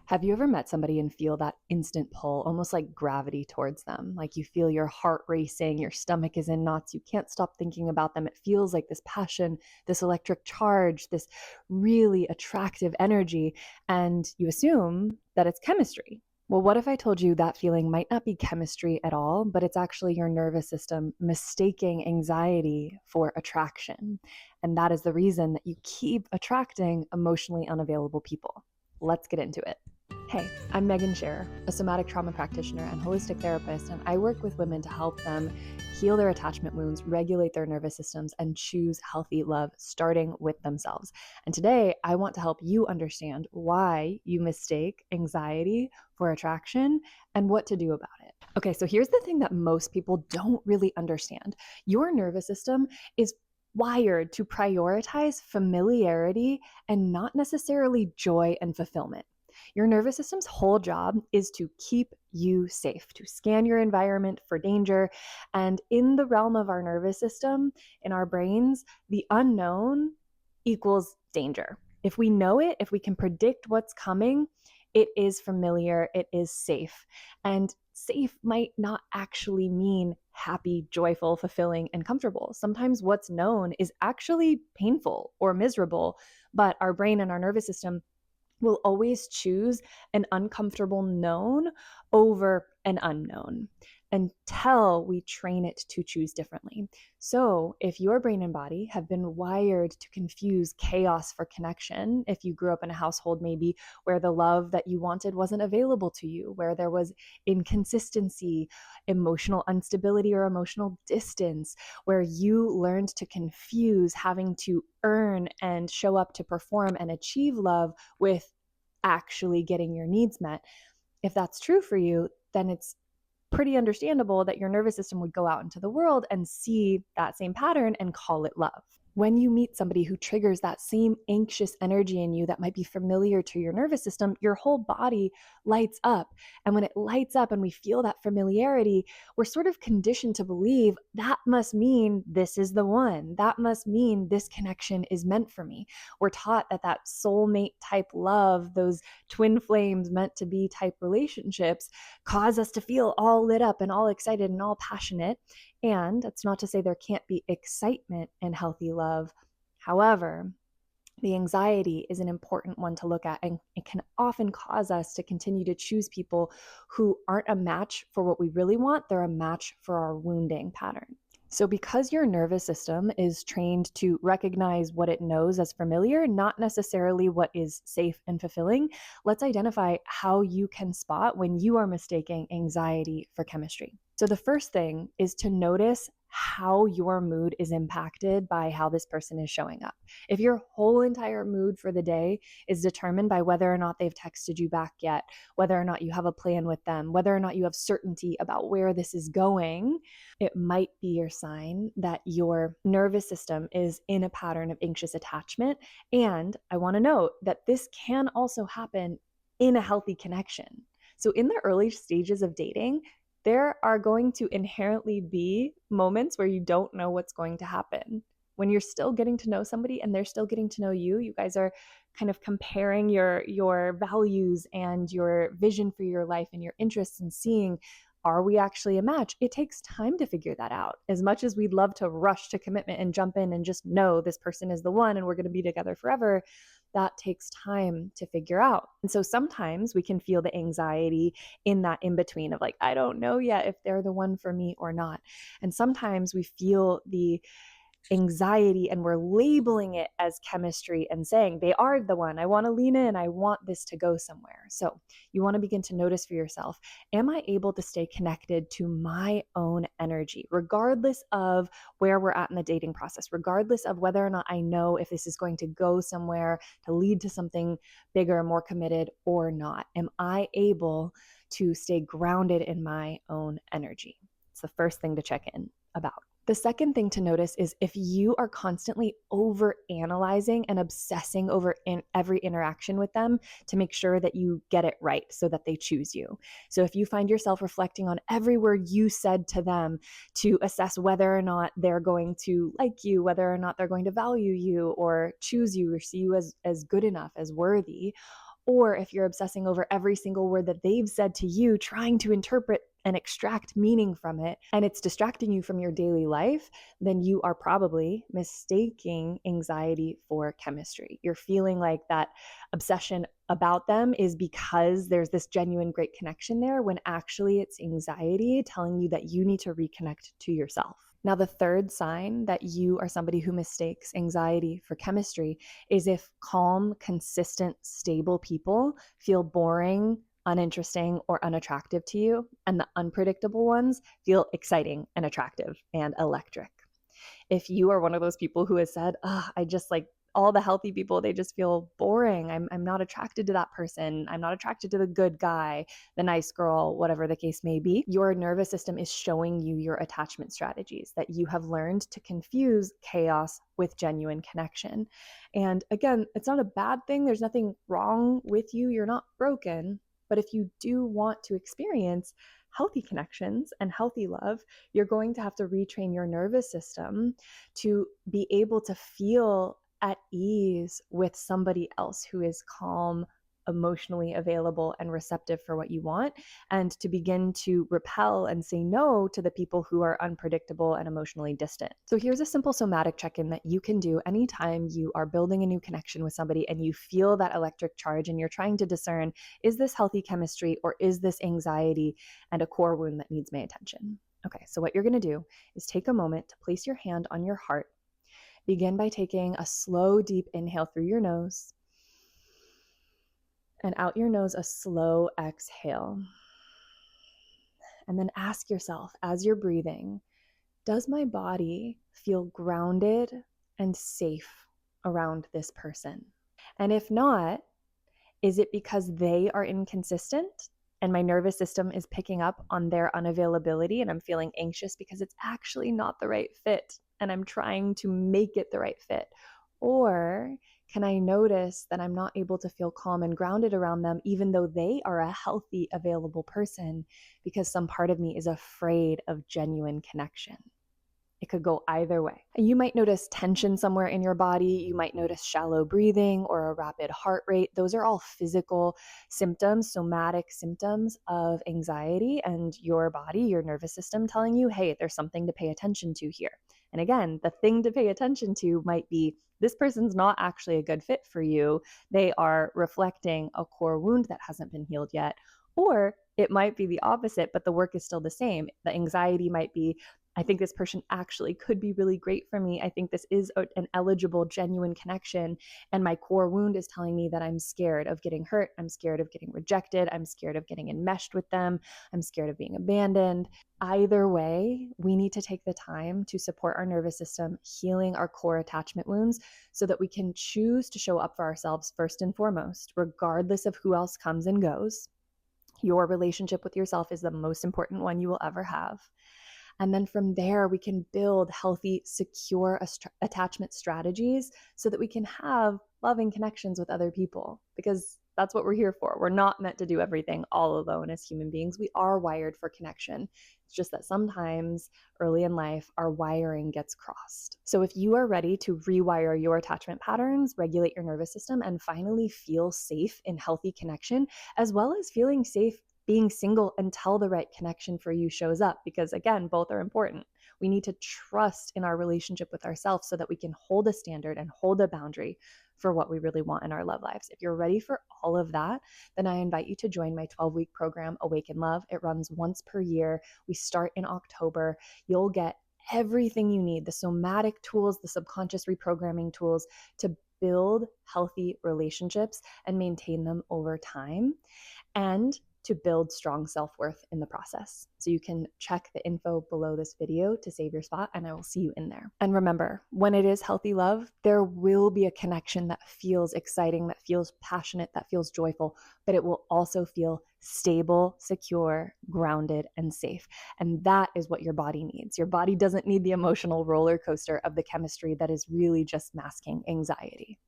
Have you ever met somebody and feel that instant pull, almost like gravity towards them? Like you feel your heart racing, your stomach is in knots, you can't stop thinking about them. It feels like this passion, this electric charge, this really attractive energy, and you assume that it's chemistry. Well, what if I told you that feeling might not be chemistry at all, but it's actually your nervous system mistaking anxiety for attraction? And that is the reason that you keep attracting emotionally unavailable people. Let's get into it. Hey, I'm Megan Scherer, a somatic trauma practitioner and holistic therapist, and I work with women to help them heal their attachment wounds, regulate their nervous systems, and choose healthy love, starting with themselves. And today, I want to help you understand why you mistake anxiety for attraction and what to do about it. Okay, so here's the thing that most people don't really understand. Your nervous system is wired to prioritize familiarity and not necessarily joy and fulfillment. Your nervous system's whole job is to keep you safe, to scan your environment for danger. And in the realm of our nervous system, in our brains, the unknown equals danger. If we know it, if we can predict what's coming, it is familiar, it is safe. And safe might not actually mean happy, joyful, fulfilling, and comfortable. Sometimes what's known is actually painful or miserable, but our brain and our nervous system will always choose an uncomfortable known over an unknown until we train it to choose differently. So if your brain and body have been wired to confuse chaos for connection, if you grew up in a household maybe where the love that you wanted wasn't available to you, where there was inconsistency, emotional instability, or emotional distance, where you learned to confuse having to earn and show up to perform and achieve love with actually getting your needs met. If that's true for you, then it's pretty understandable that your nervous system would go out into the world and see that same pattern and call it love. When you meet somebody who triggers that same anxious energy in you that might be familiar to your nervous system, your whole body lights up. And when it lights up and we feel that familiarity, we're sort of conditioned to believe that must mean this is the one. That must mean this connection is meant for me. We're taught that that soulmate type love, those twin flames meant to be type relationships, cause us to feel all lit up and all excited and all passionate. And it's not to say there can't be excitement in healthy love. However, the anxiety is an important one to look at, and it can often cause us to continue to choose people who aren't a match for what we really want. They're a match for our wounding pattern. So because your nervous system is trained to recognize what it knows as familiar, not necessarily what is safe and fulfilling, let's identify how you can spot when you are mistaking anxiety for chemistry. So the first thing is to notice how your mood is impacted by how this person is showing up. If your whole entire mood for the day is determined by whether or not they've texted you back yet, whether or not you have a plan with them, whether or not you have certainty about where this is going, it might be your sign that your nervous system is in a pattern of anxious attachment. And I want to note that this can also happen in a healthy connection. So in the early stages of dating, there are going to inherently be moments where you don't know what's going to happen. When you're still getting to know somebody and they're still getting to know you, you guys are kind of comparing your values and your vision for your life and your interests and seeing, are we actually a match? It takes time to figure that out. As much as we'd love to rush to commitment and jump in and just know this person is the one and we're going to be together forever, that takes time to figure out. And so sometimes we can feel the anxiety in that in between of like, I don't know yet if they're the one for me or not. And sometimes we feel the anxiety and we're labeling it as chemistry and saying they are the one. I want to lean in. I want this to go somewhere. So you want to begin to notice for yourself, am I able to stay connected to my own energy, regardless of where we're at in the dating process, regardless of whether or not I know if this is going to go somewhere to lead to something bigger, more committed or not? Am I able to stay grounded in my own energy? It's the first thing to check in about. The second thing to notice is if you are constantly over analyzing and obsessing over every interaction with them to make sure that you get it right so that they choose you. So if you find yourself reflecting on every word you said to them to assess whether or not they're going to like you, whether or not they're going to value you or choose you or see you as good enough, as worthy, Or if you're obsessing over every single word that they've said to you, trying to interpret and extract meaning from it, and it's distracting you from your daily life, then you are probably mistaking anxiety for chemistry. You're feeling like that obsession about them is because there's this genuine great connection there, when actually it's anxiety telling you that you need to reconnect to yourself. Now, the third sign that you are somebody who mistakes anxiety for chemistry is if calm, consistent, stable people feel boring, uninteresting, or unattractive to you, and the unpredictable ones feel exciting and attractive and electric. If you are one of those people who has said, I just like all the healthy people, they just feel boring. I'm not attracted to that person. I'm not attracted to the good guy, the nice girl, whatever the case may be. Your nervous system is showing you your attachment strategies, that you have learned to confuse chaos with genuine connection. And again, it's not a bad thing. There's nothing wrong with you. You're not broken. But if you do want to experience healthy connections and healthy love, you're going to have to retrain your nervous system to be able to feel at ease with somebody else who is calm, emotionally available, and receptive for what you want, and to begin to repel and say no to the people who are unpredictable and emotionally distant. So here's a simple somatic check-in that you can do anytime you are building a new connection with somebody and you feel that electric charge and you're trying to discern, is this healthy chemistry or is this anxiety and a core wound that needs my attention? Okay, so what you're going to do is take a moment to place your hand on your heart. Begin by taking a slow, deep inhale through your nose, and out your nose, a slow exhale. And then ask yourself, as you're breathing, does my body feel grounded and safe around this person? And if not, is it because they are inconsistent and my nervous system is picking up on their unavailability and I'm feeling anxious because it's actually not the right fit and I'm trying to make it the right fit? Or can I notice that I'm not able to feel calm and grounded around them, even though they are a healthy, available person, because some part of me is afraid of genuine connection? It could go either way. You might notice tension somewhere in your body. You might notice shallow breathing or a rapid heart rate. Those are all physical symptoms, somatic symptoms of anxiety, and your body, your nervous system telling you, hey, there's something to pay attention to here. And again, the thing to pay attention to might be, this person's not actually a good fit for you. They are reflecting a core wound that hasn't been healed yet. Or it might be the opposite, but the work is still the same. The anxiety might be, I think this person actually could be really great for me. I think this is an eligible, genuine connection. And my core wound is telling me that I'm scared of getting hurt. I'm scared of getting rejected. I'm scared of getting enmeshed with them. I'm scared of being abandoned. Either way, we need to take the time to support our nervous system, healing our core attachment wounds so that we can choose to show up for ourselves first and foremost, regardless of who else comes and goes. Your relationship with yourself is the most important one you will ever have. And then from there, we can build healthy, secure attachment strategies so that we can have loving connections with other people, because that's what we're here for. We're not meant to do everything all alone as human beings. We are wired for connection. It's just that sometimes early in life, our wiring gets crossed. So if you are ready to rewire your attachment patterns, regulate your nervous system, and finally feel safe in healthy connection, as well as feeling safe being single until the right connection for you shows up, because again, both are important. We need to trust in our relationship with ourselves so that we can hold a standard and hold a boundary for what we really want in our love lives. If you're ready for all of that, then I invite you to join my 12-week program, Awaken Love. It runs once per year. We start in October. You'll get everything you need, the somatic tools, the subconscious reprogramming tools to build healthy relationships and maintain them over time, and to build strong self-worth in the process. So you can check the info below this video to save your spot, and I will see you in there. And remember, when it is healthy love, there will be a connection that feels exciting, that feels passionate, that feels joyful, but it will also feel stable, secure, grounded, and safe. And that is what your body needs. Your body doesn't need the emotional roller coaster of the chemistry that is really just masking anxiety.